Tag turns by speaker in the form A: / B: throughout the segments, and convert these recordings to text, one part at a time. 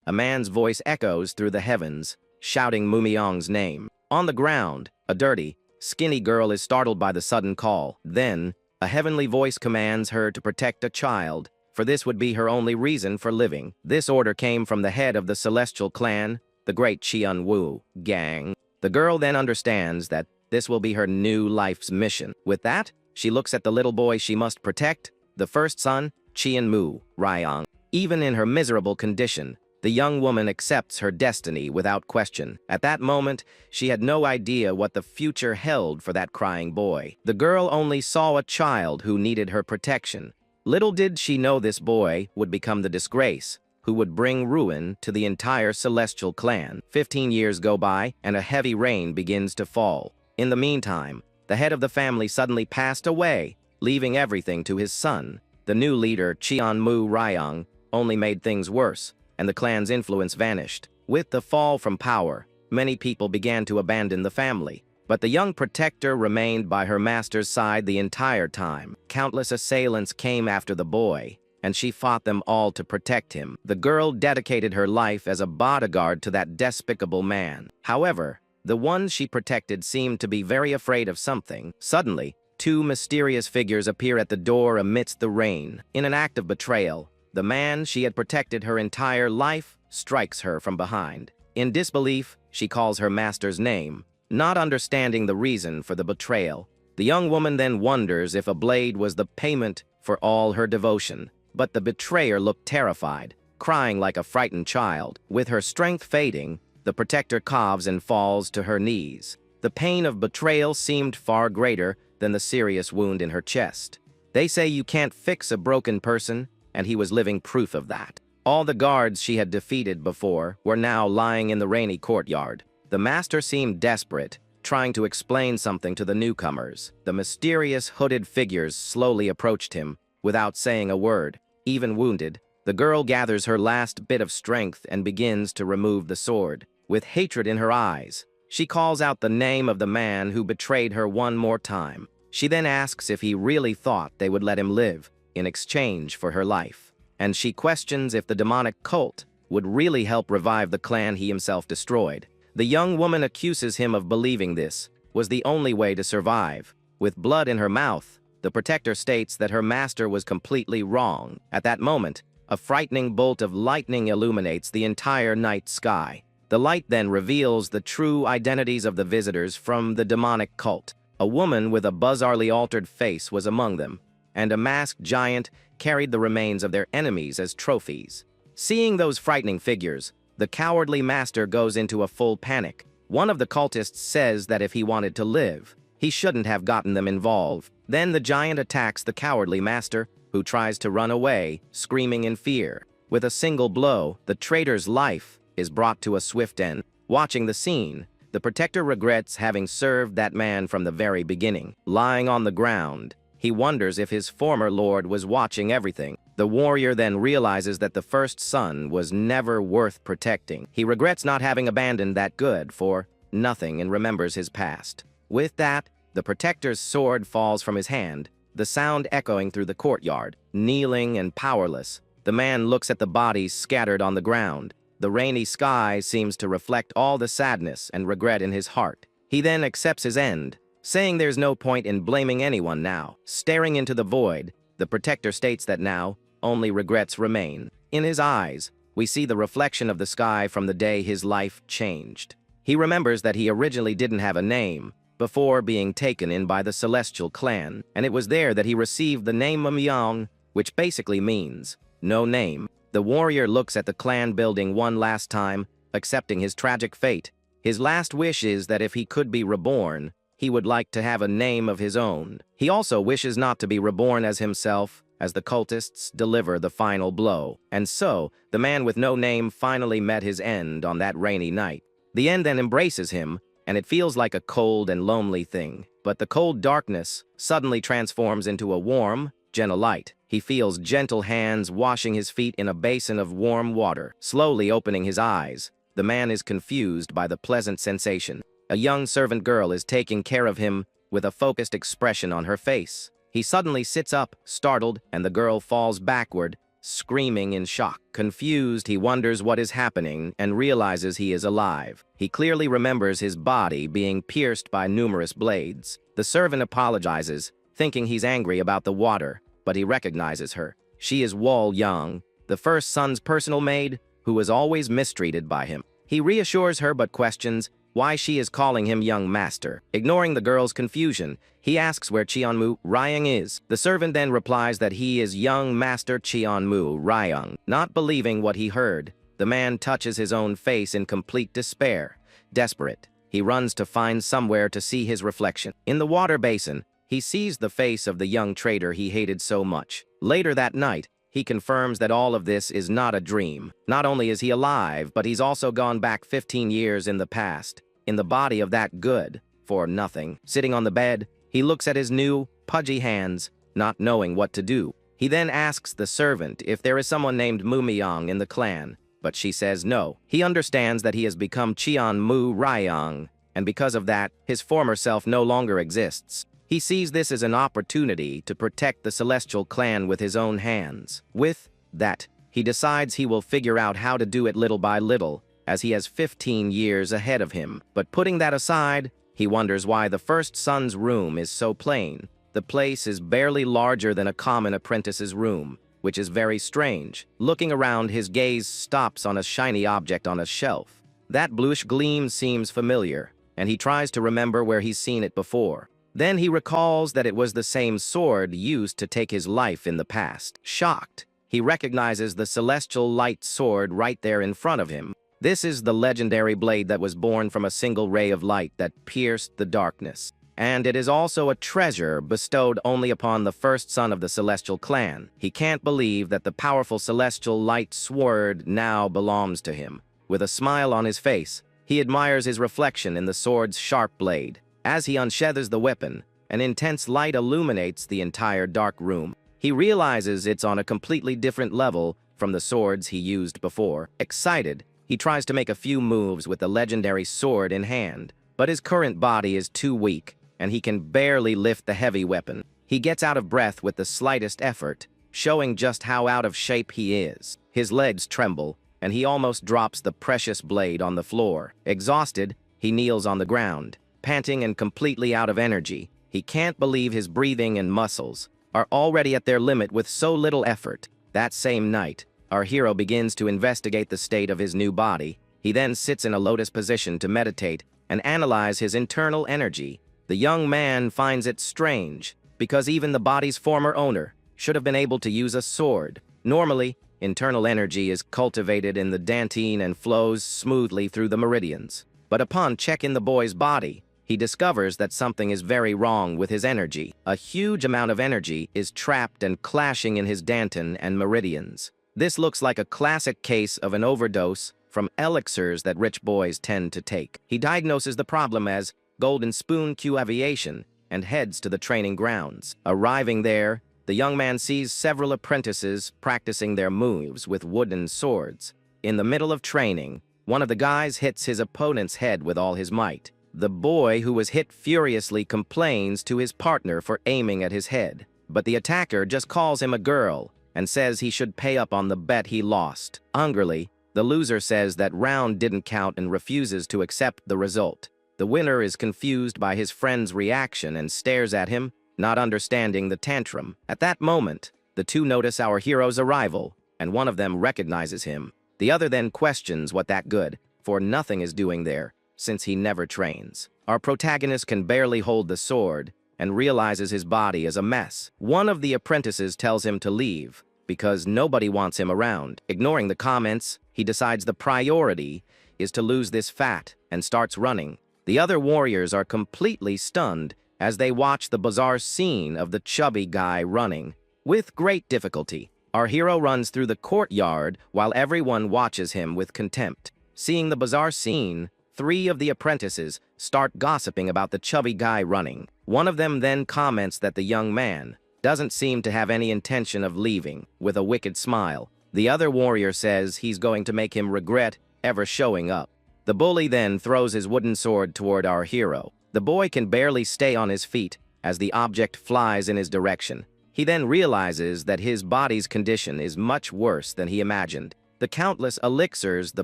A: a man's voice echoes through the heavens, shouting Mumyeong's name. On the ground, a dirty, skinny girl is startled by the sudden call. Then, a heavenly voice commands her to protect a child, for this would be her only reason for living. This order came from the head of the celestial clan, the great Cheon Muryang. The girl then understands that this will be her new life's mission. With that, she looks at the little boy she must protect, the first son, Cheon Muryang. Even in her miserable condition, the young woman accepts her destiny without question. At that moment, she had no idea what the future held for that crying boy. The girl only saw a child who needed her protection. Little did she know this boy would become the disgrace, who would bring ruin to the entire celestial clan. 15 years go by, and a heavy rain begins to fall. In the meantime, the head of the family suddenly passed away, leaving everything to his son. The new leader, Cheon Muryang, only made things worse, and the clan's influence vanished. With the fall from power, many people began to abandon the family. But the young protector remained by her master's side the entire time. Countless assailants came after the boy, and she fought them all to protect him. The girl dedicated her life as a bodyguard to that despicable man. However, the ones she protected seemed to be very afraid of something. Suddenly, two mysterious figures appear at the door amidst the rain. In an act of betrayal, the man she had protected her entire life strikes her from behind. In disbelief, she calls her master's name, not understanding the reason for the betrayal. The young woman then wonders if a blade was the payment for all her devotion. But the betrayer looked terrified, crying like a frightened child. With her strength fading, the protector coughs and falls to her knees. The pain of betrayal seemed far greater than the serious wound in her chest. They say you can't fix a broken person, and he was living proof of that. All the guards she had defeated before were now lying in the rainy courtyard. The master seemed desperate, trying to explain something to the newcomers. The mysterious hooded figures slowly approached him, without saying a word. Even wounded, the girl gathers her last bit of strength and begins to remove the sword. With hatred in her eyes, she calls out the name of the man who betrayed her one more time. She then asks if he really thought they would let him live in exchange for her life. And she questions if the demonic cult would really help revive the clan he himself destroyed. The young woman accuses him of believing this was the only way to survive. With blood in her mouth, the protector states that her master was completely wrong. At that moment, a frightening bolt of lightning illuminates the entire night sky. The light then reveals the true identities of the visitors from the demonic cult. A woman with a bizarrely altered face was among them, and a masked giant carried the remains of their enemies as trophies. Seeing those frightening figures, the cowardly master goes into a full panic. One of the cultists says that if he wanted to live, he shouldn't have gotten them involved. Then the giant attacks the cowardly master, who tries to run away, screaming in fear. With a single blow, the traitor's life is brought to a swift end. Watching the scene, the protector regrets having served that man from the very beginning. Lying on the ground, he wonders if his former lord was watching everything. The warrior then realizes that the first son was never worth protecting. He regrets not having abandoned that good for nothing and remembers his past. With that, the protector's sword falls from his hand, the sound echoing through the courtyard. Kneeling and powerless, the man looks at the bodies scattered on the ground. The rainy sky seems to reflect all the sadness and regret in his heart. He then accepts his end, saying there's no point in blaming anyone now. Staring into the void, the protector states that now, only regrets remain. In his eyes, we see the reflection of the sky from the day his life changed. He remembers that he originally didn't have a name, before being taken in by the celestial clan, and it was there that he received the name Mumyeong, which basically means no name. The warrior looks at the clan building one last time, accepting his tragic fate. His last wish is that if he could be reborn, he would like to have a name of his own. He also wishes not to be reborn as himself, as the cultists deliver the final blow. And so, the man with no name finally met his end on that rainy night. The end then embraces him, and it feels like a cold and lonely thing. But the cold darkness suddenly transforms into a warm, gentle light. He feels gentle hands washing his feet in a basin of warm water. Slowly opening his eyes, the man is confused by the pleasant sensation. A young servant girl is taking care of him with a focused expression on her face. He suddenly sits up, startled, and the girl falls backward, screaming in shock. Confused, he wonders what is happening and realizes he is alive. He clearly remembers his body being pierced by numerous blades. The servant apologizes, thinking he's angry about the water, but he recognizes her. She is Wol Young, the first son's personal maid, who was always mistreated by him. He reassures her but questions why she is calling him young master. Ignoring the girl's confusion, he asks where Cheon Muryang is. The servant then replies that he is young master Cheon Muryang. Not believing what he heard, the man touches his own face in complete despair. Desperate, he runs to find somewhere to see his reflection. In the water basin, he sees the face of the young traitor he hated so much. Later that night, he confirms that all of this is not a dream. Not only is he alive, but he's also gone back 15 years in the past, in the body of that good for nothing. Sitting on the bed, he looks at his new, pudgy hands, not knowing what to do. He then asks the servant if there is someone named Mumyeong in the clan, but she says no. He understands that he has become Cheon Muryang, and because of that, his former self no longer exists. He sees this as an opportunity to protect the celestial clan with his own hands. With that, he decides he will figure out how to do it little by little, as he has 15 years ahead of him. But putting that aside, he wonders why the first son's room is so plain. The place is barely larger than a common apprentice's room, which is very strange. Looking around, his gaze stops on a shiny object on a shelf. That bluish gleam seems familiar, and he tries to remember where he's seen it before. Then he recalls that it was the same sword used to take his life in the past. Shocked, he recognizes the celestial light sword right there in front of him. This is the legendary blade that was born from a single ray of light that pierced the darkness. And it is also a treasure bestowed only upon the first son of the celestial clan. He can't believe that the powerful celestial light sword now belongs to him. With a smile on his face, he admires his reflection in the sword's sharp blade. As he unsheathes the weapon, an intense light illuminates the entire dark room. He realizes it's on a completely different level from the swords he used before. Excited, he tries to make a few moves with the legendary sword in hand, but his current body is too weak, and he can barely lift the heavy weapon. He gets out of breath with the slightest effort, showing just how out of shape he is. His legs tremble, and he almost drops the precious blade on the floor. Exhausted, he kneels on the ground. Panting and completely out of energy, he can't believe his breathing and muscles are already at their limit with so little effort. That same night, our hero begins to investigate the state of his new body. He then sits in a lotus position to meditate and analyze his internal energy. The young man finds it strange, because even the body's former owner should have been able to use a sword. Normally, internal energy is cultivated in the dantian and flows smoothly through the meridians. But upon checking the boy's body, he discovers that something is very wrong with his energy. A huge amount of energy is trapped and clashing in his dantian and meridians. This looks like a classic case of an overdose from elixirs that rich boys tend to take. He diagnoses the problem as Golden Spoon Q Aviation and heads to the training grounds. Arriving there, the young man sees several apprentices practicing their moves with wooden swords. In the middle of training, one of the guys hits his opponent's head with all his might. The boy who was hit furiously complains to his partner for aiming at his head, but the attacker just calls him a girl and says he should pay up on the bet he lost. Angrily, the loser says that round didn't count and refuses to accept the result. The winner is confused by his friend's reaction and stares at him, not understanding the tantrum. At that moment, the two notice our hero's arrival, and one of them recognizes him. The other then questions what that good for nothing is doing there, since he never trains. Our protagonist can barely hold the sword and realizes his body is a mess. One of the apprentices tells him to leave because nobody wants him around. Ignoring the comments, he decides the priority is to lose this fat and starts running. The other warriors are completely stunned as they watch the bizarre scene of the chubby guy running. With great difficulty, our hero runs through the courtyard while everyone watches him with contempt. Seeing the bizarre scene, 3 of the apprentices start gossiping about the chubby guy running. One of them then comments that the young man doesn't seem to have any intention of leaving, with a wicked smile. The other warrior says he's going to make him regret ever showing up. The bully then throws his wooden sword toward our hero. The boy can barely stay on his feet as the object flies in his direction. He then realizes that his body's condition is much worse than he imagined. The countless elixirs the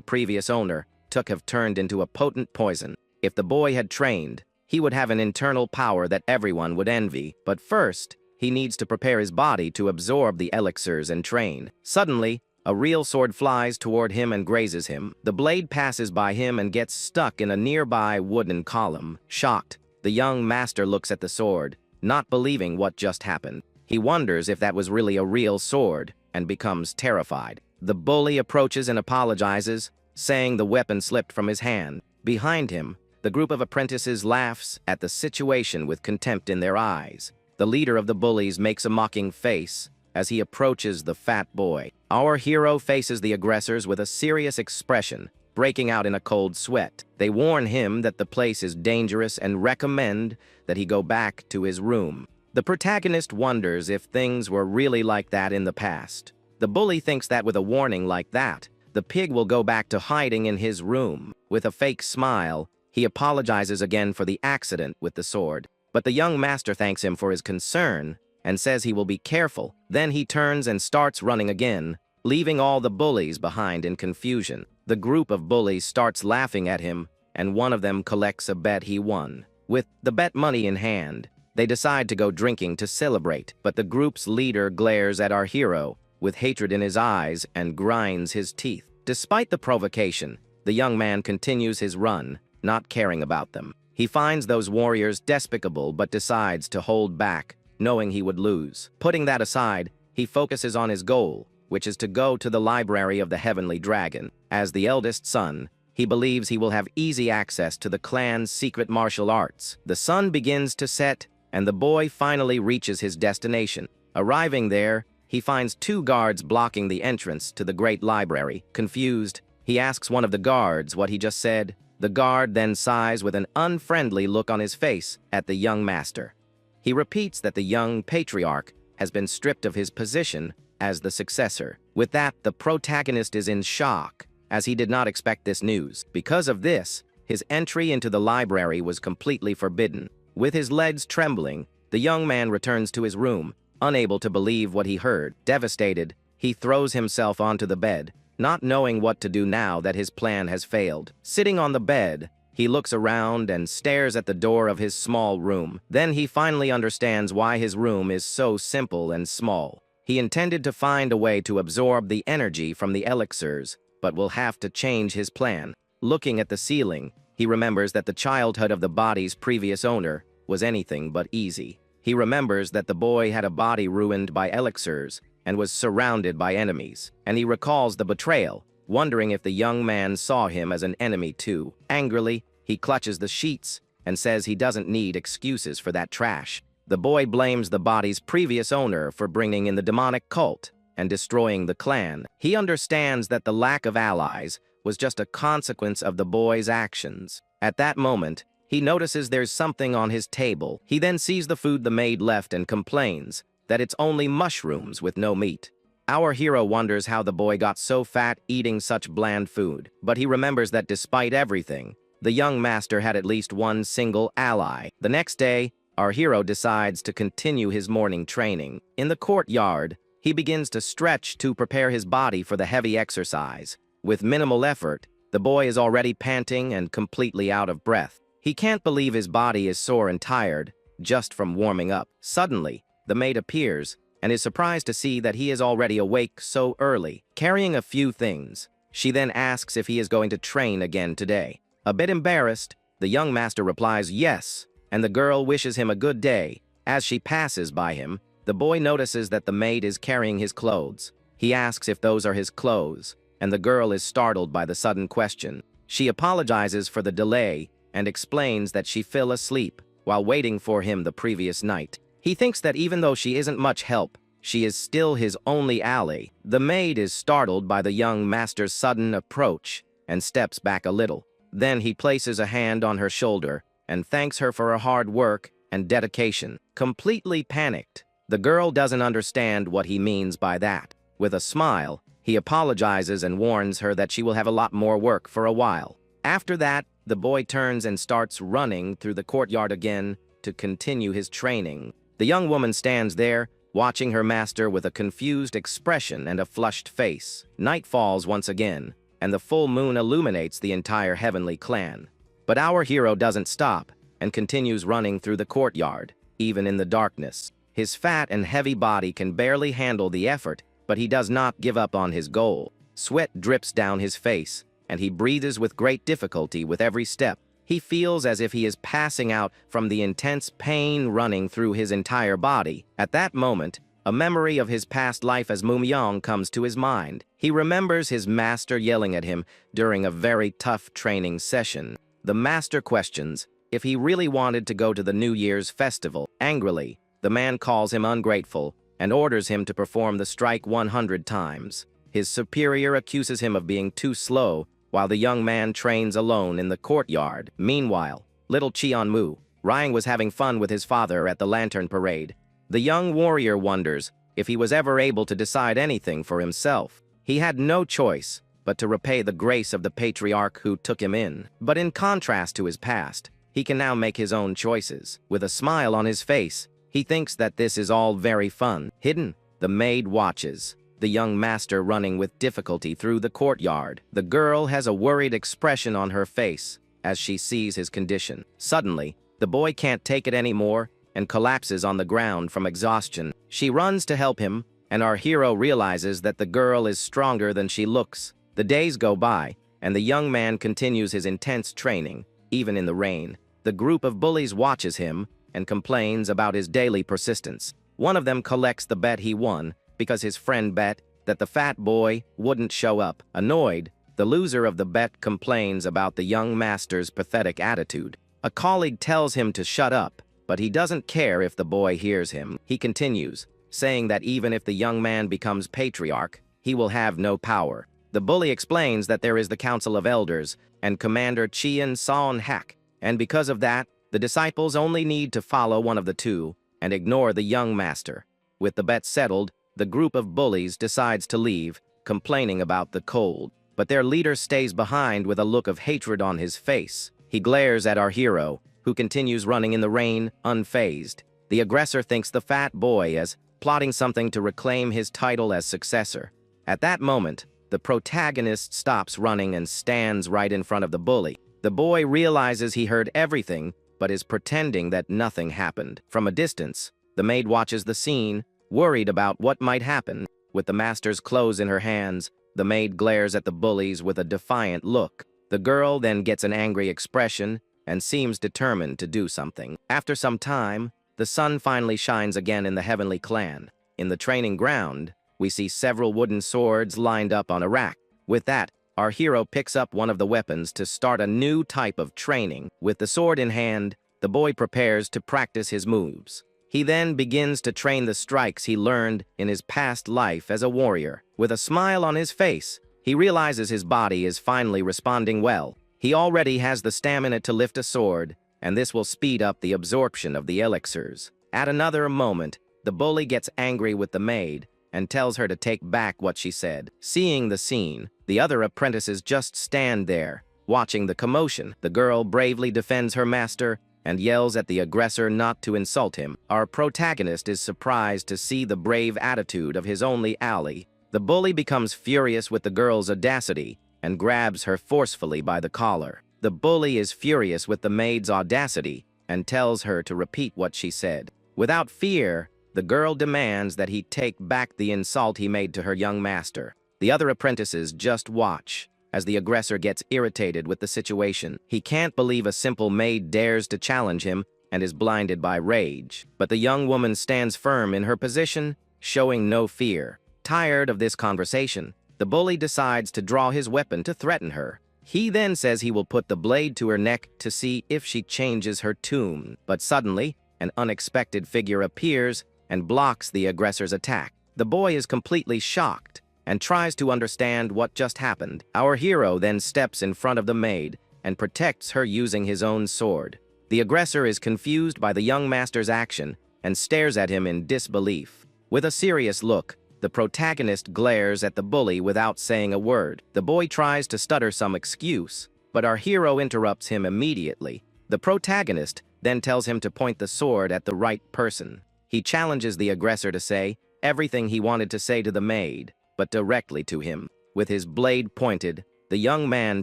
A: previous owner took have turned into a potent poison. If the boy had trained, he would have an internal power that everyone would envy. But first, he needs to prepare his body to absorb the elixirs and train. Suddenly, a real sword flies toward him and grazes him. The blade passes by him and gets stuck in a nearby wooden column. Shocked, the young master looks at the sword, not believing what just happened. He wonders if that was really a real sword and becomes terrified. The bully approaches and apologizes, saying the weapon slipped from his hand. Behind him, the group of apprentices laughs at the situation with contempt in their eyes. The leader of the bullies makes a mocking face as he approaches the fat boy. Our hero faces the aggressors with a serious expression, breaking out in a cold sweat. They warn him that the place is dangerous and recommend that he go back to his room. The protagonist wonders if things were really like that in the past. The bully thinks that with a warning like that, the pig will go back to hiding in his room. With a fake smile, he apologizes again for the accident with the sword. But the young master thanks him for his concern and says he will be careful. Then he turns and starts running again, leaving all the bullies behind in confusion. The group of bullies starts laughing at him, and one of them collects a bet he won. With the bet money in hand, they decide to go drinking to celebrate, but the group's leader glares at our hero with hatred in his eyes and grinds his teeth. Despite the provocation, the young man continues his run, not caring about them. He finds those warriors despicable but decides to hold back, knowing he would lose. Putting that aside, he focuses on his goal, which is to go to the library of the Heavenly Dragon. As the eldest son, he believes he will have easy access to the clan's secret martial arts. The sun begins to set, and the boy finally reaches his destination. Arriving there, he finds 2 guards blocking the entrance to the great library. Confused, he asks one of the guards what he just said. The guard then sighs with an unfriendly look on his face at the young master. He repeats that the young patriarch has been stripped of his position as the successor. With that, the protagonist is in shock, as he did not expect this news. Because of this, his entry into the library was completely forbidden. With his legs trembling, the young man returns to his room, unable to believe what he heard. Devastated, he throws himself onto the bed, not knowing what to do now that his plan has failed. Sitting on the bed, he looks around and stares at the door of his small room. Then he finally understands why his room is so simple and small. He intended to find a way to absorb the energy from the elixirs, but will have to change his plan. Looking at the ceiling, he remembers that the childhood of the body's previous owner was anything but easy. He remembers that the boy had a body ruined by elixirs and was surrounded by enemies, and he recalls the betrayal, wondering if the young man saw him as an enemy too. Angrily, he clutches the sheets and says he doesn't need excuses for that trash. The boy blames the body's previous owner for bringing in the demonic cult and destroying the clan. He understands that the lack of allies was just a consequence of the boy's actions. At that moment, he notices there's something on his table. He then sees the food the maid left and complains that it's only mushrooms with no meat. Our hero wonders how the boy got so fat eating such bland food, but he remembers that despite everything, the young master had at least one single ally. The next day, our hero decides to continue his morning training. In the courtyard, he begins to stretch to prepare his body for the heavy exercise. With minimal effort, the boy is already panting and completely out of breath. He can't believe his body is sore and tired just from warming up. Suddenly, the maid appears and is surprised to see that he is already awake so early. Carrying a few things, she then asks if he is going to train again today. A bit embarrassed, the young master replies yes, and the girl wishes him a good day. As she passes by him, the boy notices that the maid is carrying his clothes. He asks if those are his clothes, and the girl is startled by the sudden question. She apologizes for the delay and explains that she fell asleep while waiting for him the previous night. He thinks that even though she isn't much help, she is still his only ally. The maid is startled by the young master's sudden approach and steps back a little. Then he places a hand on her shoulder and thanks her for her hard work and dedication. Completely panicked, the girl doesn't understand what he means by that. With a smile, he apologizes and warns her that she will have a lot more work for a while. After that, the boy turns and starts running through the courtyard again to continue his training. The young woman stands there, watching her master with a confused expression and a flushed face. Night falls once again, and the full moon illuminates the entire heavenly clan. But our hero doesn't stop and continues running through the courtyard, even in the darkness. His fat and heavy body can barely handle the effort, but he does not give up on his goal. Sweat drips down his face, and he breathes with great difficulty with every step. He feels as if he is passing out from the intense pain running through his entire body. At that moment, a memory of his past life as Mumyeong comes to his mind. He remembers his master yelling at him during a very tough training session. The master questions if he really wanted to go to the New Year's festival. Angrily, the man calls him ungrateful and orders him to perform the strike 100 times. His superior accuses him of being too slow, while the young man trains alone in the courtyard. Meanwhile, little Cheon Muryang was having fun with his father at the lantern parade. The young warrior wonders if he was ever able to decide anything for himself. He had no choice but to repay the grace of the patriarch who took him in. But in contrast to his past, he can now make his own choices. With a smile on his face, he thinks that this is all very fun. Hidden, the maid watches the young master running with difficulty through the courtyard. The girl has a worried expression on her face as she sees his condition. Suddenly, the boy can't take it anymore and collapses on the ground from exhaustion. She runs to help him, and our hero realizes that the girl is stronger than she looks. The days go by, and the young man continues his intense training, even in the rain. The group of bullies watches him and complains about his daily persistence. One of them collects the bet he won because his friend bet that the fat boy wouldn't show up. Annoyed, the loser of the bet complains about the young master's pathetic attitude. A colleague tells him to shut up, but he doesn't care if the boy hears him. He continues, saying that even if the young man becomes patriarch, he will have no power. The bully explains that there is the Council of Elders and Commander Cheon Muryang, and because of that, the disciples only need to follow one of the two and ignore the young master. With the bet settled, the group of bullies decides to leave, complaining about the cold. But their leader stays behind with a look of hatred on his face. He glares at our hero, who continues running in the rain, unfazed. The aggressor thinks the fat boy is plotting something to reclaim his title as successor. At that moment, the protagonist stops running and stands right in front of the bully. The boy realizes he heard everything, but is pretending that nothing happened. From a distance, the maid watches the scene, worried about what might happen. With the master's clothes in her hands, the maid glares at the bullies with a defiant look. The girl then gets an angry expression and seems determined to do something. After some time, the sun finally shines again in the heavenly clan. In the training ground, we see several wooden swords lined up on a rack. With that, our hero picks up one of the weapons to start a new type of training. With the sword in hand, the boy prepares to practice his moves. He then begins to train the strikes he learned in his past life as a warrior. With a smile on his face, he realizes his body is finally responding well. He already has the stamina to lift a sword, and this will speed up the absorption of the elixirs. At another moment, the bully gets angry with the maid and tells her to take back what she said. Seeing the scene, the other apprentices just stand there, watching the commotion. The girl bravely defends her master and yells at the aggressor not to insult him. Our protagonist is surprised to see the brave attitude of his only ally. The bully becomes furious with the girl's audacity and grabs her forcefully by the collar. The bully is furious with the maid's audacity and tells her to repeat what she said. Without fear, the girl demands that he take back the insult he made to her young master. The other apprentices just watch as the aggressor gets irritated with the situation. He can't believe a simple maid dares to challenge him and is blinded by rage. But the young woman stands firm in her position, showing no fear. Tired of this conversation, the bully decides to draw his weapon to threaten her. He then says he will put the blade to her neck to see if she changes her tune. But suddenly, an unexpected figure appears and blocks the aggressor's attack. The boy is completely shocked and tries to understand what just happened. Our hero then steps in front of the maid and protects her using his own sword. The aggressor is confused by the young master's action and stares at him in disbelief. With a serious look, the protagonist glares at the bully without saying a word. The boy tries to stutter some excuse, but our hero interrupts him immediately. The protagonist then tells him to point the sword at the right person. He challenges the aggressor to say everything he wanted to say to the maid, but directly to him. With his blade pointed, the young man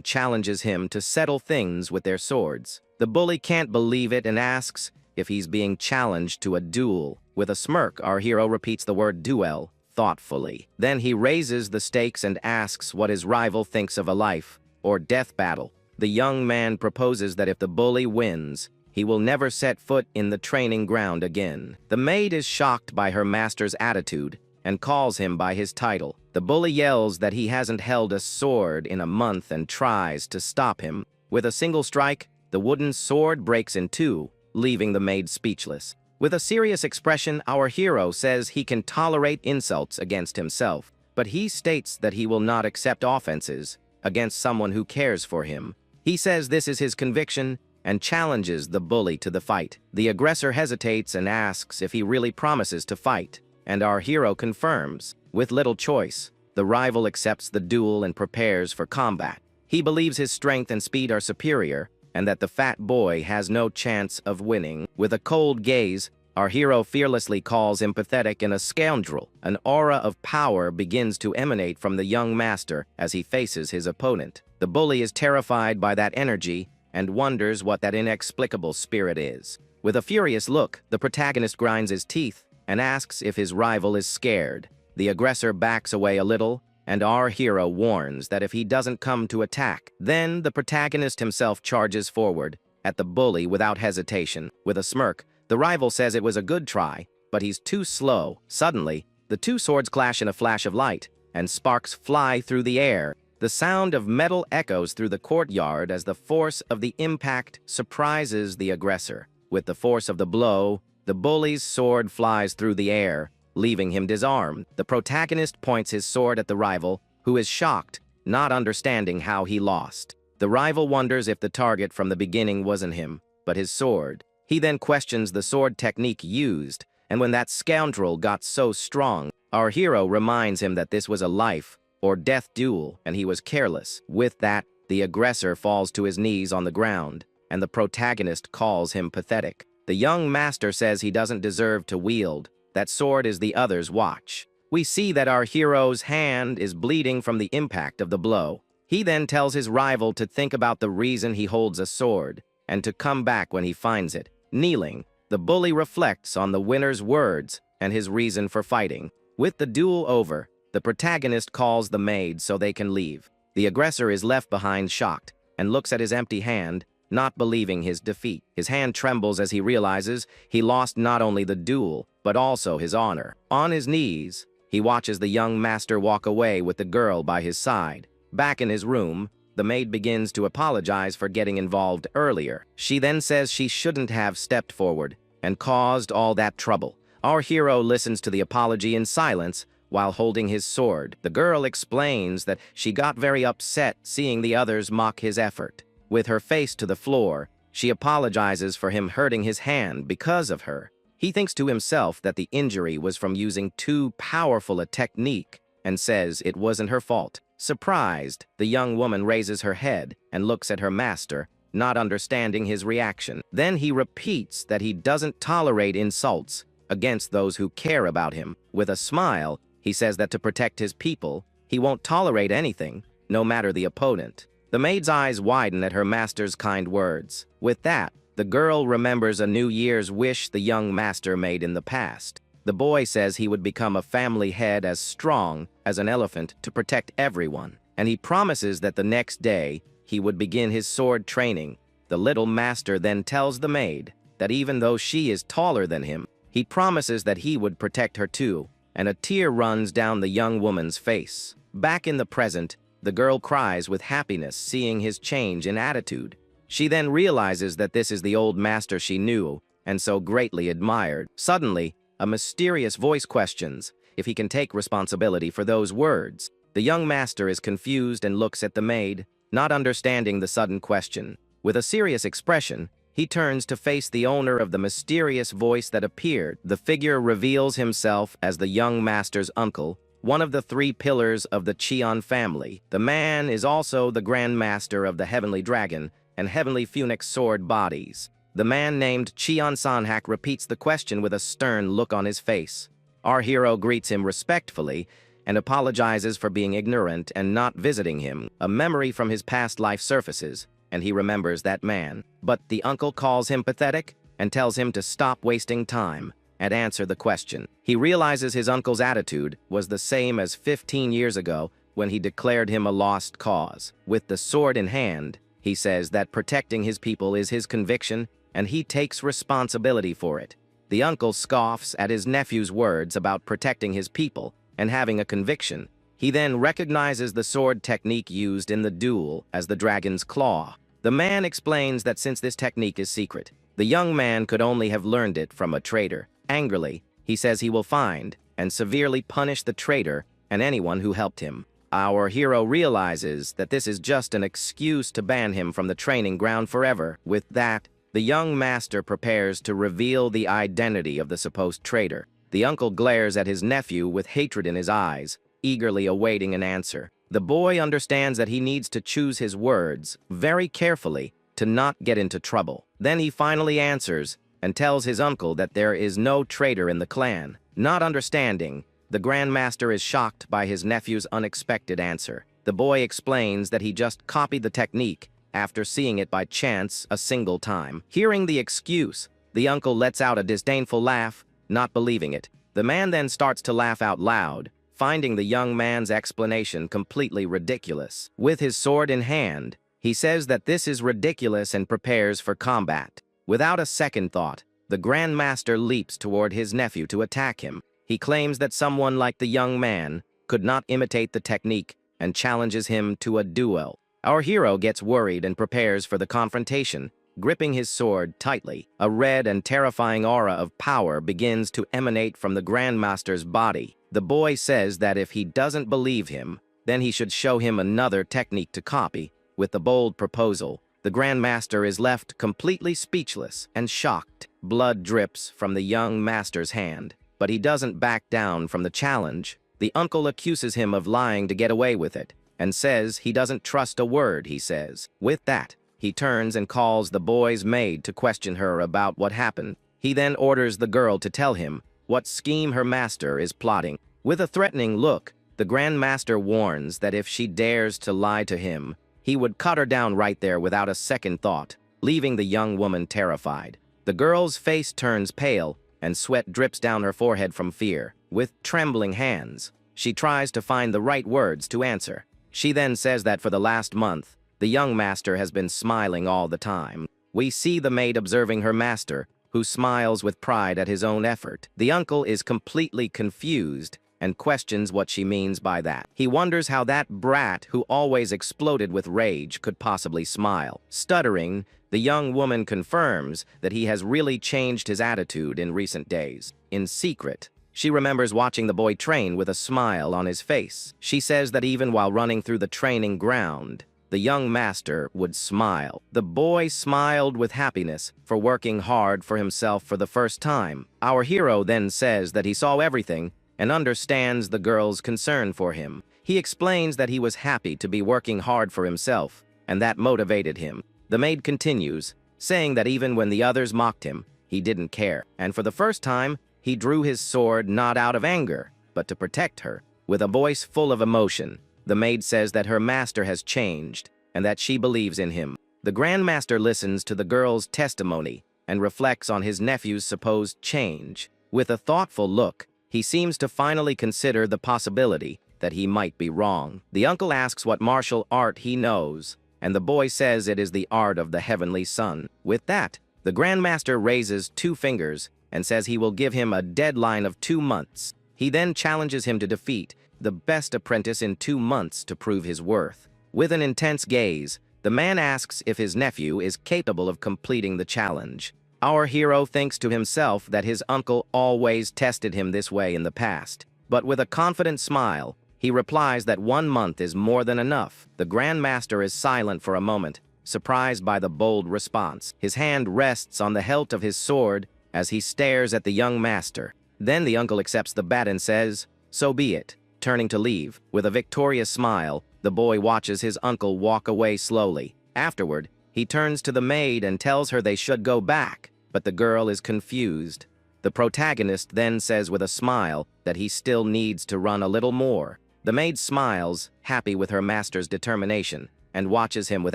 A: challenges him to settle things with their swords. The bully can't believe it and asks if he's being challenged to a duel. With a smirk, our hero repeats the word duel thoughtfully. Then he raises the stakes and asks what his rival thinks of a life or death battle. The young man proposes that if the bully wins, he will never set foot in the training ground again. The maid is shocked by her master's attitude and calls him by his title. The bully yells that he hasn't held a sword in a month and tries to stop him. With a single strike, the wooden sword breaks in two, leaving the maid speechless. With a serious expression, our hero says he can tolerate insults against himself, but he states that he will not accept offenses against someone who cares for him. He says this is his conviction and challenges the bully to the fight. The aggressor hesitates and asks if he really promises to fight, and our hero confirms. With little choice, the rival accepts the duel and prepares for combat. He believes his strength and speed are superior, and that the fat boy has no chance of winning. With a cold gaze, our hero fearlessly calls him pathetic and a scoundrel. An aura of power begins to emanate from the young master as he faces his opponent. The bully is terrified by that energy and wonders what that inexplicable spirit is. With a furious look, the protagonist grinds his teeth and asks if his rival is scared. The aggressor backs away a little, and our hero warns that if he doesn't come to attack, then the protagonist himself charges forward at the bully without hesitation. With a smirk, the rival says it was a good try, but he's too slow. Suddenly, the two swords clash in a flash of light, and sparks fly through the air. The sound of metal echoes through the courtyard as the force of the impact surprises the aggressor. With the force of the blow, the bully's sword flies through the air, leaving him disarmed. The protagonist points his sword at the rival, who is shocked, not understanding how he lost. The rival wonders if the target from the beginning wasn't him, but his sword. He then questions the sword technique used, and when that scoundrel got so strong, our hero reminds him that this was a life or death duel, and he was careless. With that, the aggressor falls to his knees on the ground, and the protagonist calls him pathetic. The young master says he doesn't deserve to wield that sword is the other's watch. We see that our hero's hand is bleeding from the impact of the blow. He then tells his rival to think about the reason he holds a sword, and to come back when he finds it. Kneeling, the bully reflects on the winner's words and his reason for fighting. With the duel over, the protagonist calls the maid so they can leave. The aggressor is left behind shocked, and looks at his empty hand, not believing his defeat. His hand trembles as he realizes he lost not only the duel, but also his honor. On his knees, he watches the young master walk away with the girl by his side. Back in his room, the maid begins to apologize for getting involved earlier. She then says she shouldn't have stepped forward and caused all that trouble. Our hero listens to the apology in silence while holding his sword. The girl explains that she got very upset seeing the others mock his effort. With her face to the floor, she apologizes for him hurting his hand because of her. He thinks to himself that the injury was from using too powerful a technique and says it wasn't her fault. Surprised, the young woman raises her head and looks at her master, not understanding his reaction. Then he repeats that he doesn't tolerate insults against those who care about him. With a smile, he says that to protect his people, he won't tolerate anything, no matter the opponent. The maid's eyes widen at her master's kind words. With that, the girl remembers a New Year's wish the young master made in the past. The boy says he would become a family head as strong as an elephant to protect everyone, and he promises that the next day he would begin his sword training. The little master then tells the maid that even though she is taller than him, he promises that he would protect her too, and a tear runs down the young woman's face. Back in the present, the girl cries with happiness seeing his change in attitude. She then realizes that this is the old master she knew and so greatly admired. Suddenly, a mysterious voice questions if he can take responsibility for those words. The young master is confused and looks at the maid, not understanding the sudden question. With a serious expression, he turns to face the owner of the mysterious voice that appeared. The figure reveals himself as the young master's uncle, one of the three pillars of the Cheon family. The man is also the Grand Master of the Heavenly Dragon and Heavenly Phoenix sword bodies. The man named Cheon Sanhak repeats the question with a stern look on his face. Our hero greets him respectfully and apologizes for being ignorant and not visiting him. A memory from his past life surfaces, and he remembers that man. But the uncle calls him pathetic and tells him to stop wasting time and answer the question. He realizes his uncle's attitude was the same as 15 years ago when he declared him a lost cause. With the sword in hand, he says that protecting his people is his conviction and he takes responsibility for it. The uncle scoffs at his nephew's words about protecting his people and having a conviction. He then recognizes the sword technique used in the duel as the dragon's claw. The man explains that since this technique is secret, the young man could only have learned it from a traitor. Angrily, he says he will find and severely punish the traitor and anyone who helped him. Our hero realizes that this is just an excuse to ban him from the training ground forever. With that, the young master prepares to reveal the identity of the supposed traitor. The uncle glares at his nephew with hatred in his eyes, eagerly awaiting an answer. The boy understands that he needs to choose his words very carefully to not get into trouble. Then he finally answers and tells his uncle that there is no traitor in the clan. Not understanding, the Grand Master is shocked by his nephew's unexpected answer. The boy explains that he just copied the technique after seeing it by chance a single time. Hearing the excuse, the uncle lets out a disdainful laugh, not believing it. The man then starts to laugh out loud, finding the young man's explanation completely ridiculous. With his sword in hand, he says that this is ridiculous and prepares for combat. Without a second thought, the Grand Master leaps toward his nephew to attack him. He claims that someone like the young man could not imitate the technique and challenges him to a duel. Our hero gets worried and prepares for the confrontation, gripping his sword tightly. A red and terrifying aura of power begins to emanate from the Grand Master's body. The boy says that if he doesn't believe him, then he should show him another technique to copy. With the bold proposal, the Grand Master is left completely speechless and shocked. Blood drips from the young master's hand, but he doesn't back down from the challenge. The uncle accuses him of lying to get away with it, and says he doesn't trust a word he says. With that, he turns and calls the boy's maid to question her about what happened. He then orders the girl to tell him what scheme her master is plotting. With a threatening look, the Grand Master warns that if she dares to lie to him, he would cut her down right there without a second thought, leaving the young woman terrified. The girl's face turns pale, and sweat drips down her forehead from fear. With trembling hands, she tries to find the right words to answer. She then says that for the last month, the young master has been smiling all the time. We see the maid observing her master, who smiles with pride at his own effort. The uncle is completely confused and questions what she means by that. He wonders how that brat who always exploded with rage could possibly smile. Stuttering, the young woman confirms that he has really changed his attitude in recent days. In secret, she remembers watching the boy train with a smile on his face. She says that even while running through the training ground, the young master would smile. The boy smiled with happiness for working hard for himself for the first time. Our hero then says that he saw everything and understands the girl's concern for him. He explains that he was happy to be working hard for himself, and that motivated him. The maid continues, saying that even when the others mocked him, he didn't care. And for the first time, he drew his sword not out of anger, but to protect her. With a voice full of emotion, the maid says that her master has changed, and that she believes in him. The Grand Master listens to the girl's testimony and reflects on his nephew's supposed change. With a thoughtful look, he seems to finally consider the possibility that he might be wrong. The uncle asks what martial art he knows, and the boy says it is the art of the heavenly sun. With that, the Grand Master raises 2 fingers and says he will give him a deadline of 2 months. He then challenges him to defeat the best apprentice in 2 months to prove his worth. With an intense gaze, the man asks if his nephew is capable of completing the challenge. Our hero thinks to himself that his uncle always tested him this way in the past, but with a confident smile, he replies that 1 month is more than enough. The Grand Master is silent for a moment, surprised by the bold response. His hand rests on the hilt of his sword as he stares at the young master. Then the uncle accepts the bet and says, "So be it." Turning to leave, with a victorious smile, the boy watches his uncle walk away slowly. Afterward, He turns to the maid and tells her they should go back, but the girl is confused. The protagonist then says with a smile that he still needs to run a little more. The maid smiles, happy with her master's determination, and watches him with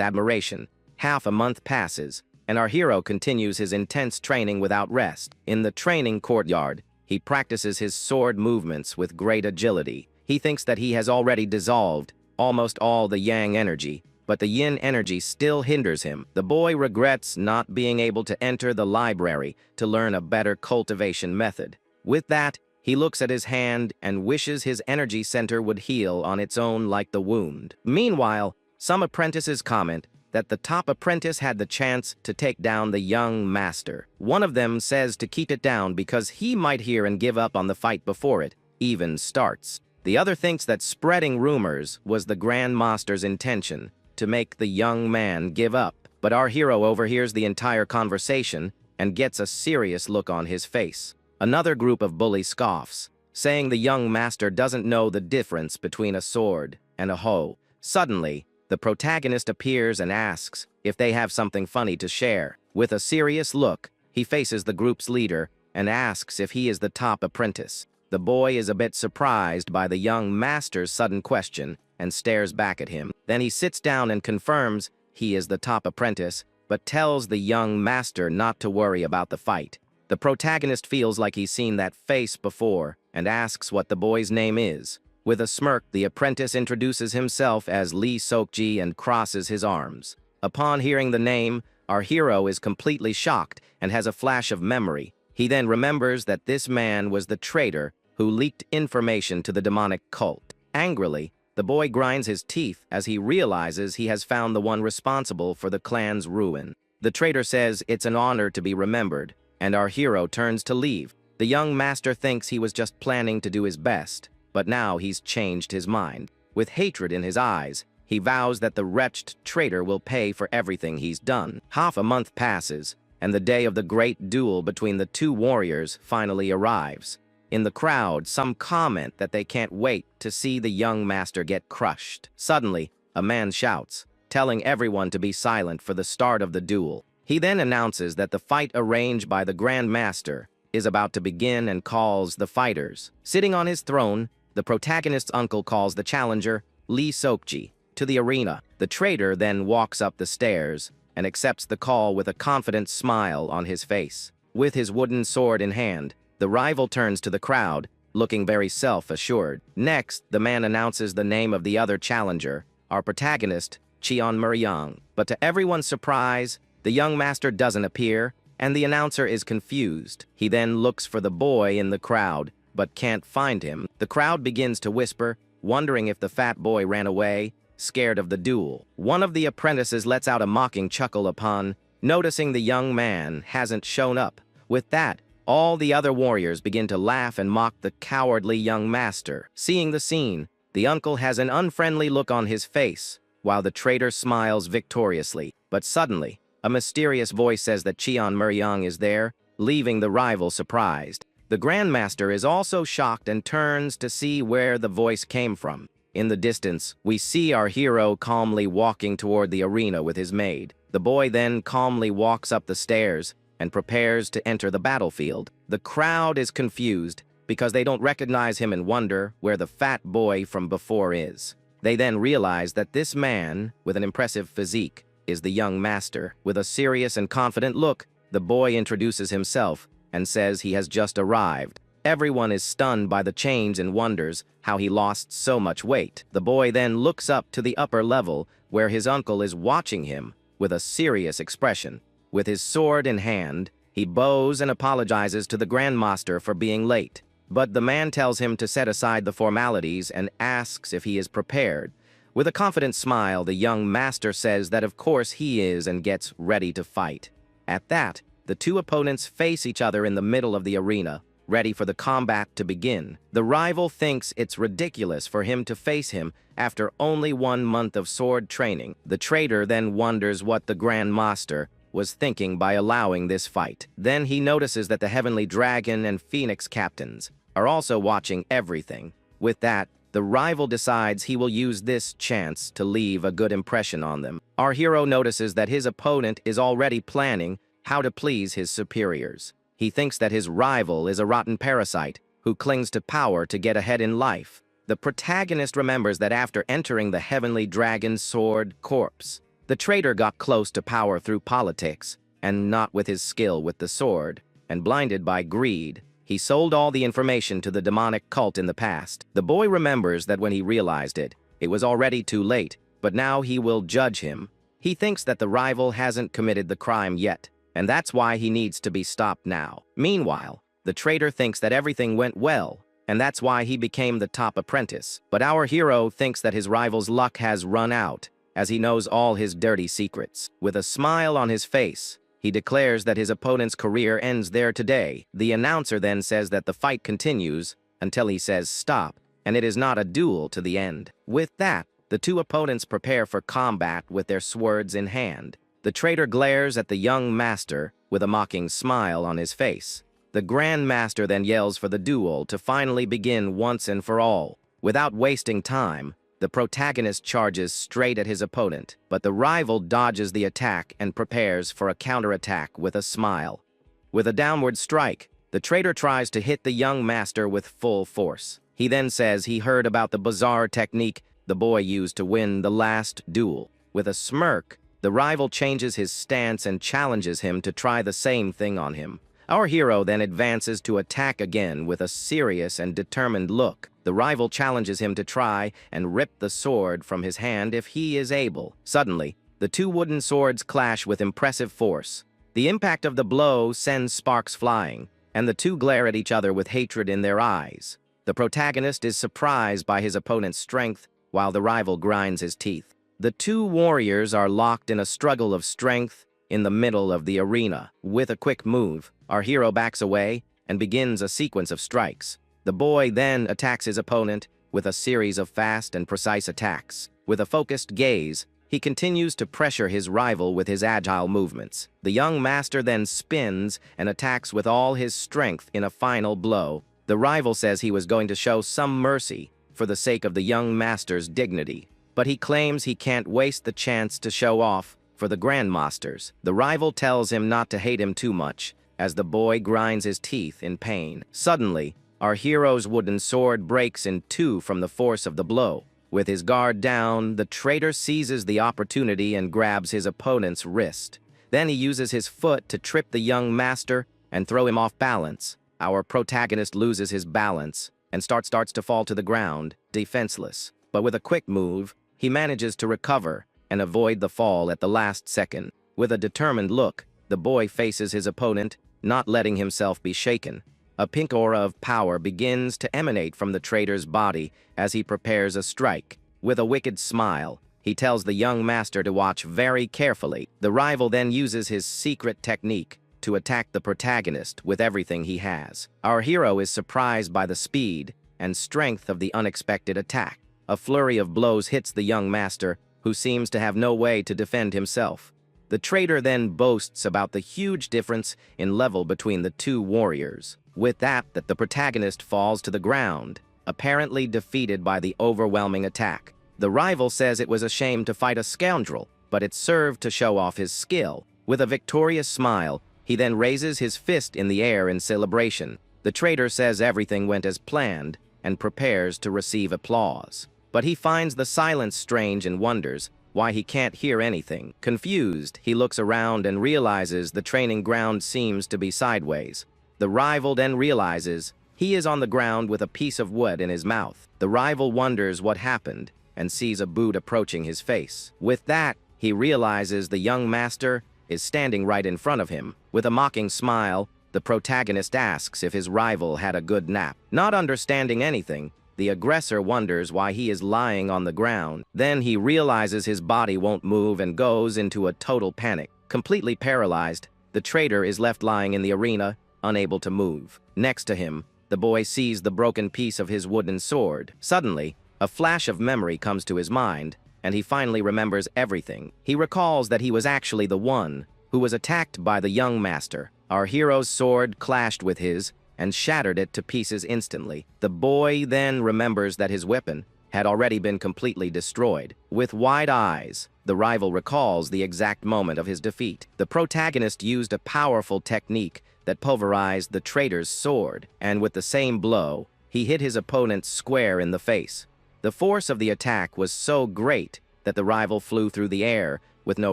A: admiration. Half a month passes, and our hero continues his intense training without rest. In the training courtyard, he practices his sword movements with great agility. He thinks that he has already dissolved almost all the yang energy, but the yin energy still hinders him. The boy regrets not being able to enter the library to learn a better cultivation method. With that, he looks at his hand and wishes his energy center would heal on its own like the wound. Meanwhile, some apprentices comment that the top apprentice had the chance to take down the young master. One of them says to keep it down because he might hear and give up on the fight before it even starts. The other thinks that spreading rumors was the Grand Master's intention to make the young man give up. But our hero overhears the entire conversation and gets a serious look on his face. Another group of bullies scoffs, saying the young master doesn't know the difference between a sword and a hoe. Suddenly, the protagonist appears and asks if they have something funny to share. With a serious look, he faces the group's leader and asks if he is the top apprentice. The boy is a bit surprised by the young master's sudden question and stares back at him. Then he sits down and confirms he is the top apprentice, but tells the young master not to worry about the fight. The protagonist feels like he's seen that face before and asks what the boy's name is. With a smirk, the apprentice introduces himself as Lee Sokji and crosses his arms. Upon hearing the name, our hero is completely shocked and has a flash of memory. He then remembers that this man was the traitor who leaked information to the demonic cult. Angrily, the boy grinds his teeth as he realizes he has found the one responsible for the clan's ruin. The traitor says it's an honor to be remembered, and our hero turns to leave. The young master thinks he was just planning to do his best, but now he's changed his mind. With hatred in his eyes, he vows that the wretched traitor will pay for everything he's done. Half a month passes, and the day of the great duel between the two warriors finally arrives. In the crowd, some comment that they can't wait to see the young master get crushed. Suddenly, a man shouts, telling everyone to be silent for the start of the duel. He then announces that the fight arranged by the Grand Master is about to begin and calls the fighters. Sitting on his throne, the protagonist's uncle calls the challenger, Lee Sokji, to the arena. The traitor then walks up the stairs and accepts the call with a confident smile on his face. With his wooden sword in hand, the rival turns to the crowd, looking very self-assured. Next, the man announces the name of the other challenger, our protagonist, Cheon Muryang. But to everyone's surprise, the young master doesn't appear, and the announcer is confused. He then looks for the boy in the crowd, but can't find him. The crowd begins to whisper, wondering if the fat boy ran away, scared of the duel. One of the apprentices lets out a mocking chuckle upon noticing the young man hasn't shown up. With that, all the other warriors begin to laugh and mock the cowardly young master. Seeing the scene, the uncle has an unfriendly look on his face, while the traitor smiles victoriously. But suddenly, a mysterious voice says that Cheon Muryang is there, leaving the rival surprised. The Grand Master is also shocked and turns to see where the voice came from. In the distance, we see our hero calmly walking toward the arena with his maid. The boy then calmly walks up the stairs and prepares to enter the battlefield. The crowd is confused because they don't recognize him and wonder where the fat boy from before is. They then realize that this man, with an impressive physique, is the young master. With a serious and confident look, the boy introduces himself and says he has just arrived. Everyone is stunned by the change and wonders how he lost so much weight. The boy then looks up to the upper level where his uncle is watching him with a serious expression. With his sword in hand, he bows and apologizes to the Grand Master for being late. But the man tells him to set aside the formalities and asks if he is prepared. With a confident smile, the young master says that of course he is and gets ready to fight. At that, the two opponents face each other in the middle of the arena, ready for the combat to begin. The rival thinks it's ridiculous for him to face him after only 1 month of sword training. The traitor then wonders what the Grand Master was thinking by allowing this fight. Then he notices that the Heavenly Dragon and Phoenix captains are also watching everything. With that, the the rival decides he will use this chance to leave a good impression on them. Our hero notices that his opponent is already planning how to please his superiors. He thinks that his rival is a rotten parasite who clings to power to get ahead in life. The protagonist remembers that after entering the heavenly dragon's sword corpse, the traitor got close to power through politics, and not with his skill with the sword, and blinded by greed, he sold all the information to the demonic cult in the past. The boy remembers that when he realized it, it was already too late, but now he will judge him. He thinks that the rival hasn't committed the crime yet, and that's why he needs to be stopped now. Meanwhile, the traitor thinks that everything went well, and that's why he became the top apprentice. But our hero thinks that his rival's luck has run out, as he knows all his dirty secrets. With a smile on his face, he declares that his opponent's career ends there today. The announcer then says that the fight continues until he says stop, and it is not a duel to the end. With that, the two opponents prepare for combat with their swords in hand. The traitor glares at the young master with a mocking smile on his face. The Grand Master then yells for the duel to finally begin once and for all. Without wasting time, the protagonist charges straight at his opponent, but the rival dodges the attack and prepares for a counterattack with a smile. With a downward strike, the traitor tries to hit the young master with full force. He then says he heard about the bizarre technique the boy used to win the last duel. With a smirk, the rival changes his stance and challenges him to try the same thing on him. Our hero then advances to attack again with a serious and determined look. The rival challenges him to try and rip the sword from his hand if he is able. Suddenly, the two wooden swords clash with impressive force. The impact of the blow sends sparks flying, and the two glare at each other with hatred in their eyes. The protagonist is surprised by his opponent's strength, while the rival grinds his teeth. The two warriors are locked in a struggle of strength in the middle of the arena. With a quick move, our hero backs away and begins a sequence of strikes. The boy then attacks his opponent with a series of fast and precise attacks. With a focused gaze, he continues to pressure his rival with his agile movements. The young master then spins and attacks with all his strength in a final blow. The rival says he was going to show some mercy for the sake of the young master's dignity, but he claims he can't waste the chance to show off for the grandmasters. The rival tells him not to hate him too much, as the boy grinds his teeth in pain. Suddenly, our hero's wooden sword breaks in two from the force of the blow. With his guard down, the traitor seizes the opportunity and grabs his opponent's wrist. Then he uses his foot to trip the young master and throw him off balance. Our protagonist loses his balance and starts to fall to the ground, defenseless. But with a quick move, he manages to recover and avoid the fall at the last second. With a determined look, the boy faces his opponent, not letting himself be shaken. A pink aura of power begins to emanate from the traitor's body as he prepares a strike. With a wicked smile, he tells the young master to watch very carefully. The rival then uses his secret technique to attack the protagonist with everything he has. Our hero is surprised by the speed and strength of the unexpected attack. A flurry of blows hits the young master, who seems to have no way to defend himself. The traitor then boasts about the huge difference in level between the two warriors. With that, the protagonist falls to the ground, apparently defeated by the overwhelming attack. The rival says it was a shame to fight a scoundrel, but it served to show off his skill. With a victorious smile, he then raises his fist in the air in celebration. The traitor says everything went as planned and prepares to receive applause. But he finds the silence strange and wonders why he can't hear anything. Confused, he looks around and realizes the training ground seems to be sideways. The rival then realizes he is on the ground with a piece of wood in his mouth. The rival wonders what happened and sees a boot approaching his face. With that, he realizes the young master is standing right in front of him. With a mocking smile, the protagonist asks if his rival had a good nap. Not understanding anything, the aggressor wonders why he is lying on the ground. Then he realizes his body won't move and goes into a total panic. Completely paralyzed, the traitor is left lying in the arena, unable to move. Next to him, the boy sees the broken piece of his wooden sword. Suddenly, a flash of memory comes to his mind, and he finally remembers everything. He recalls that he was actually the one who was attacked by the young master. Our hero's sword clashed with his, and shattered it to pieces instantly. The boy then remembers that his weapon had already been completely destroyed. With wide eyes, the rival recalls the exact moment of his defeat. The protagonist used a powerful technique that pulverized the traitor's sword, and with the same blow, he hit his opponent square in the face. The force of the attack was so great that the rival flew through the air with no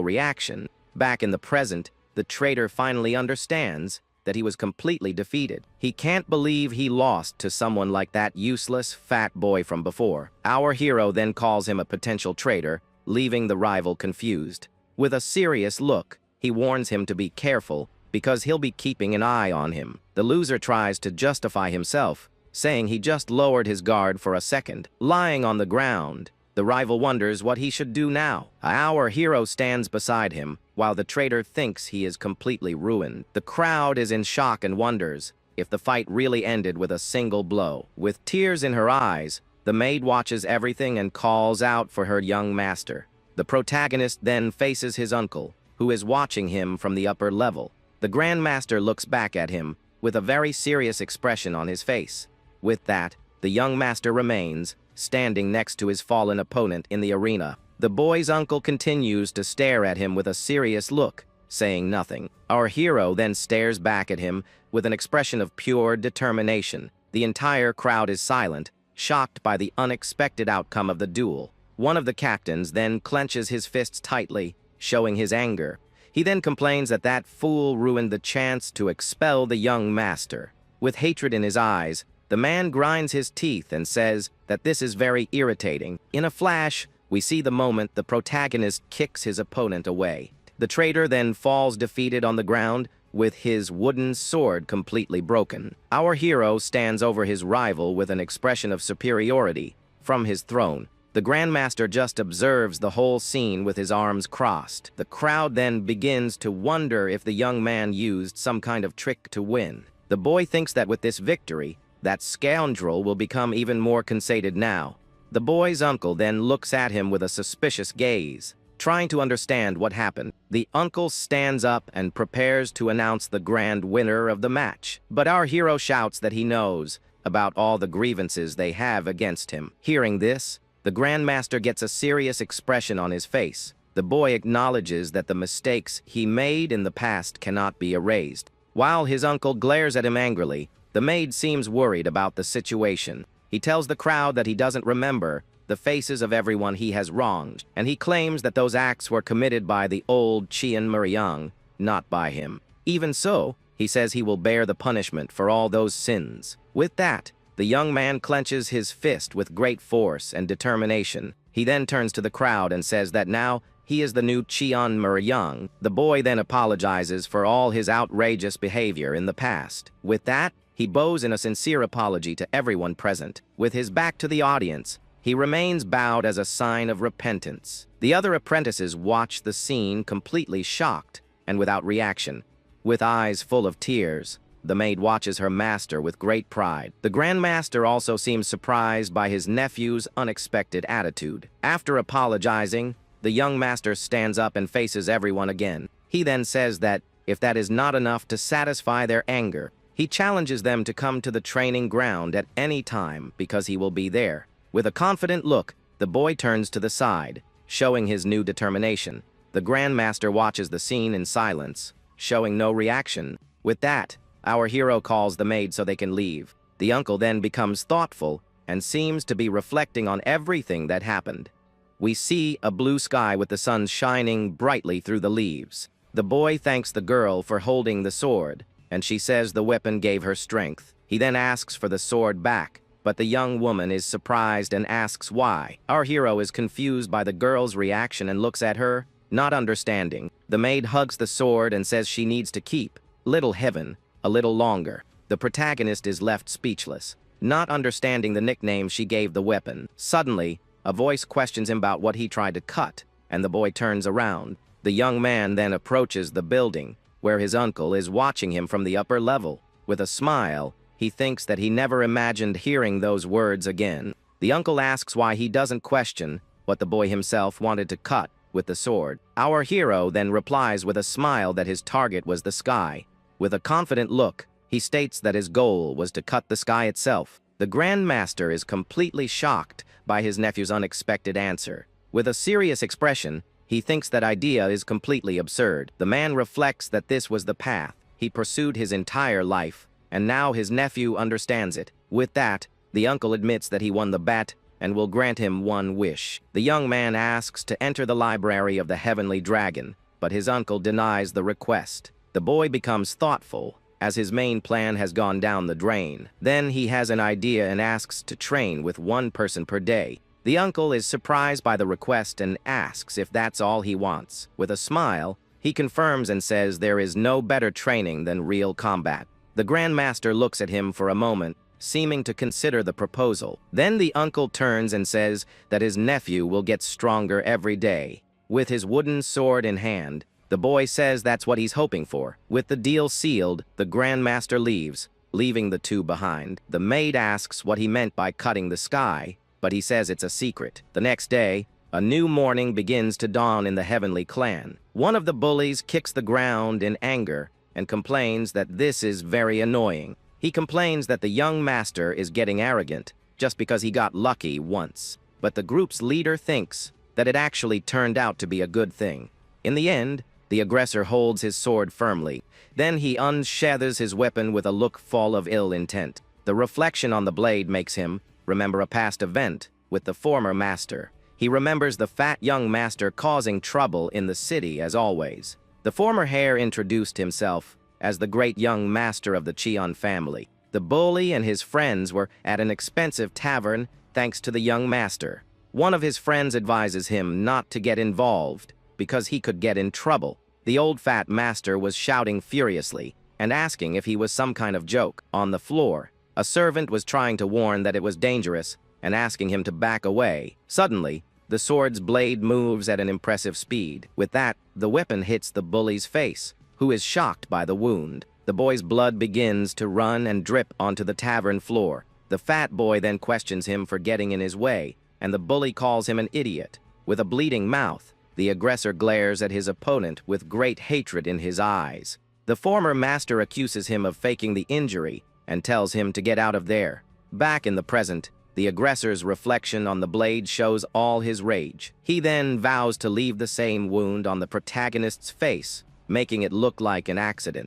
A: reaction. Back in the present, the traitor finally understands that he was completely defeated. He can't believe he lost to someone like that useless, fat boy from before. Our hero then calls him a potential traitor, leaving the rival confused. With a serious look, he warns him to be careful because he'll be keeping an eye on him. The loser tries to justify himself, saying he just lowered his guard for a second. Lying on the ground, the rival wonders what he should do now. Our hero stands beside him, while the traitor thinks he is completely ruined. The crowd is in shock and wonders if the fight really ended with a single blow. With tears in her eyes, the maid watches everything and calls out for her young master. The protagonist then faces his uncle, who is watching him from the upper level. The Grand Master looks back at him with a very serious expression on his face. With that, the young master remains, standing next to his fallen opponent in the arena. The boy's uncle continues to stare at him with a serious look, saying nothing. Our hero then stares back at him with an expression of pure determination. The entire crowd is silent, shocked by the unexpected outcome of the duel. One of the captains then clenches his fists tightly, showing his anger. He then complains that that fool ruined the chance to expel the young master. With hatred in his eyes, the man grinds his teeth and says that this is very irritating. In a flash, we see the moment the protagonist kicks his opponent away. The traitor then falls defeated on the ground with his wooden sword completely broken. Our hero stands over his rival with an expression of superiority. From his throne, the Grand Master just observes the whole scene with his arms crossed. The crowd then begins to wonder if the young man used some kind of trick to win. The boy thinks that with this victory, that scoundrel will become even more conceited now. The boy's uncle then looks at him with a suspicious gaze, trying to understand what happened. The uncle stands up and prepares to announce the grand winner of the match. But our hero shouts that he knows about all the grievances they have against him. Hearing this, the Grand Master gets a serious expression on his face. The boy acknowledges that the mistakes he made in the past cannot be erased. While his uncle glares at him angrily, the maid seems worried about the situation. He tells the crowd that he doesn't remember the faces of everyone he has wronged, and he claims that those acts were committed by the old Cheon Muryang, not by him. Even so, he says he will bear the punishment for all those sins. With that, the young man clenches his fist with great force and determination. He then turns to the crowd and says that now he is the new Cheon Muryang. The boy then apologizes for all his outrageous behavior in the past. With that, he bows in a sincere apology to everyone present. With his back to the audience, he remains bowed as a sign of repentance. The other apprentices watch the scene completely shocked and without reaction. With eyes full of tears, the maid watches her master with great pride. The Grand Master also seems surprised by his nephew's unexpected attitude. After apologizing, the young master stands up and faces everyone again. He then says that if that is not enough to satisfy their anger, he challenges them to come to the training ground at any time because he will be there. With a confident look, the boy turns to the side, showing his new determination. The Grand Master watches the scene in silence, showing no reaction. With that, our hero calls the maid so they can leave. The uncle then becomes thoughtful and seems to be reflecting on everything that happened. We see a blue sky with the sun shining brightly through the leaves. The boy thanks the girl for holding the sword, and she says the weapon gave her strength. He then asks for the sword back, but the young woman is surprised and asks why. Our hero is confused by the girl's reaction and looks at her, not understanding. The maid hugs the sword and says she needs to keep Little Heaven a little longer. The protagonist is left speechless, not understanding the nickname she gave the weapon. Suddenly, a voice questions him about what he tried to cut, and the boy turns around. The young man then approaches the building, where his uncle is watching him from the upper level. With a smile, he thinks that he never imagined hearing those words again. The uncle asks why he doesn't question what the boy himself wanted to cut with the sword. Our hero then replies with a smile that his target was the sky. With a confident look, He states that his goal was to cut the sky itself. The Grand Master is completely shocked by his nephew's unexpected answer. With a serious expression, he thinks that idea is completely absurd. The man reflects that this was the path he pursued his entire life, and now his nephew understands it. With that, the uncle admits that he won the bet and will grant him one wish. The young man asks to enter the library of the Heavenly Dragon, but his uncle denies the request. The boy becomes thoughtful, as his main plan has gone down the drain. Then he has an idea and asks to train with one person per day. The uncle is surprised by the request and asks if that's all he wants. With a smile, he confirms and says there is no better training than real combat. The Grand Master looks at him for a moment, seeming to consider the proposal. Then the uncle turns and says that his nephew will get stronger every day. With his wooden sword in hand, the boy says that's what he's hoping for. With the deal sealed, the Grand Master leaves, leaving the two behind. The maid asks what he meant by cutting the sky, but he says it's a secret. The next day, a new morning begins to dawn in the Heavenly Clan. One of the bullies kicks the ground in anger and complains that this is very annoying. He complains that the young master is getting arrogant just because he got lucky once. But the group's leader thinks that it actually turned out to be a good thing. In the end, the aggressor holds his sword firmly. Then he unsheathers his weapon with a look full of ill intent. The reflection on the blade makes him remember a past event with the former master. He remembers the fat young master causing trouble in the city as always. The former heir introduced himself as the great young master of the Cheon family. The bully and his friends were at an expensive tavern thanks to the young master. One of his friends advises him not to get involved because he could get in trouble. The old fat master was shouting furiously and asking if he was some kind of joke. On the floor, a servant was trying to warn that it was dangerous and asking him to back away. Suddenly, the sword's blade moves at an impressive speed. With that, the weapon hits the bully's face, who is shocked by the wound. The boy's blood begins to run and drip onto the tavern floor. The fat boy then questions him for getting in his way, and the bully calls him an idiot. With a bleeding mouth, the aggressor glares at his opponent with great hatred in his eyes. The former master accuses him of faking the injury and tells him to get out of there. Back in the present, the aggressor's reflection on the blade shows all his rage. He then vows to leave the same wound on the protagonist's face, making it look like an accident.